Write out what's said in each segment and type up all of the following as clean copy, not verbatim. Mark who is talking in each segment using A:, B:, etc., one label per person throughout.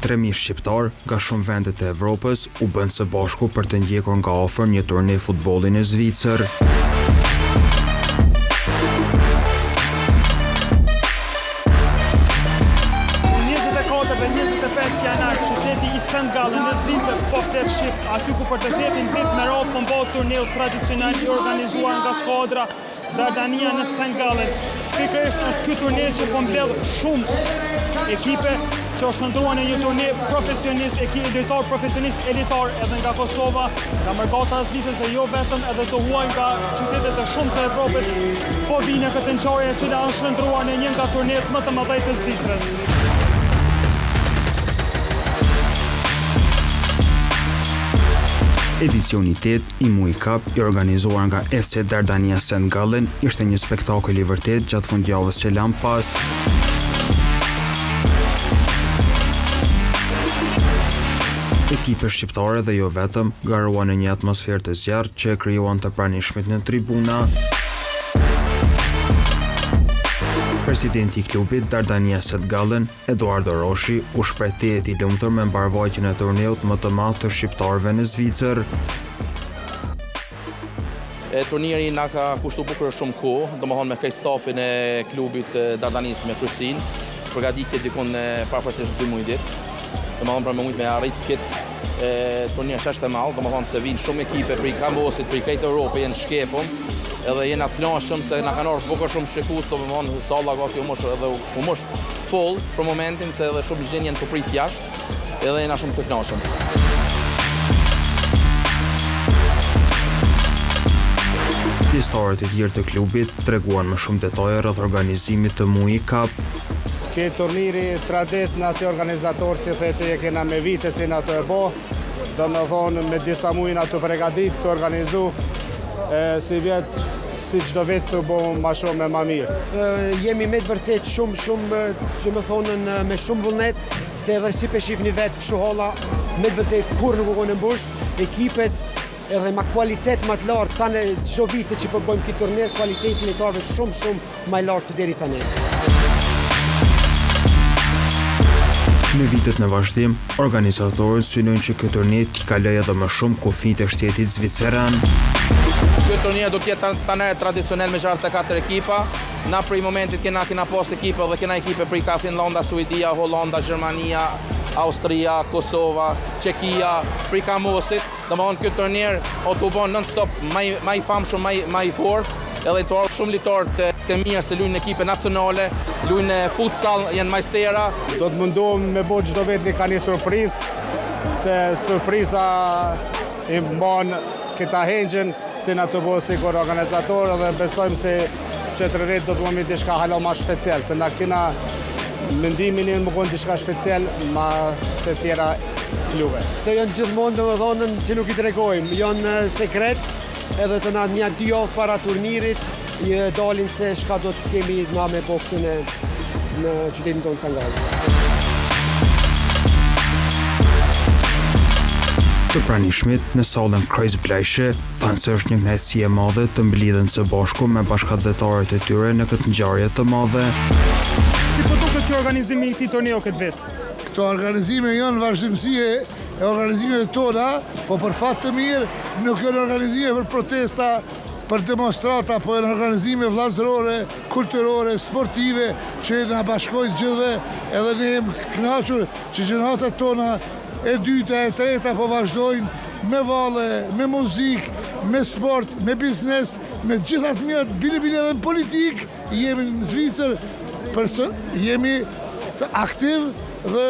A: 3.000 shqiptar nga shumë vendet e Evropës u bënë së bashku për të ndjekur nga afër një turne futbolli në Zvicër.
B: Qyteti i St. Gallen në Zvicër po flet shqip, aty ku për të tretin vit me radhë po bëhet turneu tradicional i organizuar nga skuadra Dardania në St. Gallen. Pikërisht është ky turneu që po mbledh shumë ekipe që është ndruar në një turne profesionist, lojtar profesionist elitar edhe nga Kosova, nga Mërgata e Zvicrës dhe jo vetëm, edhe të huaj nga qytetet e shumë të Evropës, po vinë në këtë ngjarje e cila është ndruar në një nga turnet më të mëdhenj të Zvicrës.
A: Edicioni 8 i Muj Cup i organizuar nga FC Dardania St. Gallen ishte një spektakël i vërtet gjatë fundjavës që lan pas. Ekipe shqiptare dhe jo vetëm garuan në një atmosferë të zjarrt që krijuan të pranishmit në tribuna. Presidenti i klubit Dardania St. Gallen, Eduardo Roshi, u shpreh tehet i lumtur me mbarvajtjen e turneut më të madh të shqiptarëve në Zvicër.
C: Turniri na ka kushtuar bukur shumë kohë, domethënë me krejt stafin e klubit Dardanis me kryesin, përgatitje dikon pavarësisht 2 muaj ditë. Domethënë për me arrit këtë turnir është e madh, domethënë se vinë shumë ekipe prej Kambosit, prej krejt Europës janë shkepëm. Edhe jena të knaqshëm se na kanë ardhur bukur shumë shikues, domethënë salla gati u mosh full për momentin se edhe shumë gjën janë të prit jashtë, edhe jena shumë të knaqshëm.
A: Pjesëtarët e tjerë të klubit treguan më shumë detaje rreth organizimit të Muj Cup.
D: Këtë turniri tradit na si organizator si thete e kena me vite si na të e bo, domethënë me disa muaj na të përgatit të organizu. Si vjetë, si çdo vit të bëjmë ma shumë e ma mirë.
E: Jemi me të vërtet shumë, që më thonën me shumë vullnet, se edhe si pe shifni vetë kështu holla, me të vërtet kur nuk u konë mbusht, ekipet edhe ma kualitet ma të lartë, tane çdo vite që po bëjmë këtë turner, kualitetin e tarve shumë ma i lartë se deri tani.
A: Në vitet në vazhdim, organizatorët synojnë që këtë turnet t'i kalojë edhe më shumë kufijtë e shtetit zviceran.
C: Ky turnir do të jetë tani tradicional me 4 ekipa. Na për momentit kena pas ekipe dhe kena ekipe prej ka Finlanda, Suedia, Hollanda, Gjermania, Austria, Kosova, Çekia, prej Kamosit. Domethënë ky turnir o të bën non-stop më i famshëm, më i fortë. Edhe të arë shumë litarë të mirë se lujnë në ekipe nacionale, lujnë futsal, janë majstera.
D: Do të mundohem me bo çdo vetë ka një surprizë, se surpriza i mban këta hengjen, si na të bo si kur organizator, dhe besojmë se qëtëririt do të mëmi diçka hala ma special, se na këtina mendimin e më konë diçka special ma se tjera klube.
E: Të janë gjithmonë dhe më dhonën që nuk i tregojmë, janë sekret, edhe të na një 2 javë para turnirit, një dalin se shka do të kemi na me bo këtu në qytetin tonë St. Gallen.
A: Të pranishmit në sallën Kreuzbleische thanë se është një kënaqësi e madhe të mblidhen së bashku me bashkëdhetarët e tyre në këtë ngjarje të madhe.
B: Si po duket ky organizimi i këtij turneu këtë vit?
F: Këto organizime janë vazhdimësie e organizimeve tona, po për fat të mirë nuk janë organizime për protesta, për demonstrata, po janë organizime vllazërore, kulturore, sportive që na bashkojnë gjithëve, edhe ne jemi kënaqur që gjeneratët tona e dyta e treta po vazhdojnë me valle, me muzikë, me sport, me biznes, me gjitha të mirat, bile edhe në politikë, jemi në Zvicër, jemi të aktiv dhe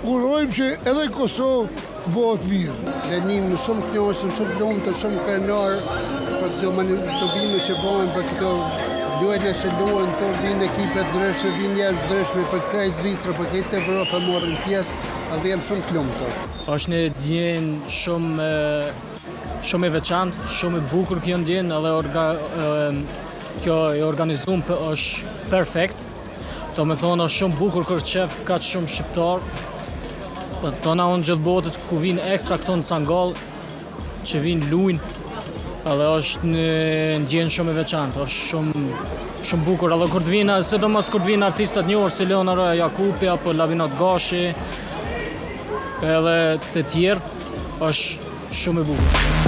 F: urojmë që edhe Kosovë të bëhet mirë.
E: Ne jemi shumë të kënaqur, shumë të lumtur, shumë krenar për këto bime që bëhen për këto luajtje që luajnë, to vinë ekipe të ndryshme, vinë njerëz ndryshme për këtë Zvicër, për këtë Evropë morën pjesë, dhe jam shumë të lumtur.
G: Është një ndjenjë shumë e veçantë, shumë e bukur kjo ndjenjë, edhe kjo e organizuar është perfekt. Do me thonë është shumë bukur kërë qef ka shumë shqiptar. Tona unë gjithë botës ku vinë ekstra këto në St. Gallen, që vinë lujnë, edhe është një ndjenjë shumë e veçantë, është shumë bukur. Edhe kur të vinë, sidomos kur të vinë artistat njohur si Leonora Jakupi apo Lavinat Gashi, edhe të tjerë, është shumë e bukur.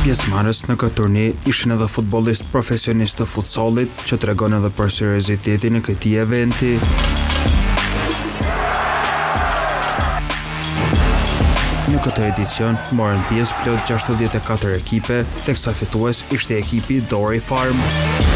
A: Pjesëmarrës në këtë turne ishin edhe futbollist profesionist të futsallit, që tregon edhe për seriozitetin e këtij eventi. Në këtë edicion morën pjesë plot 64 ekipe, teksa fitues ishte ekipi Dori Farm.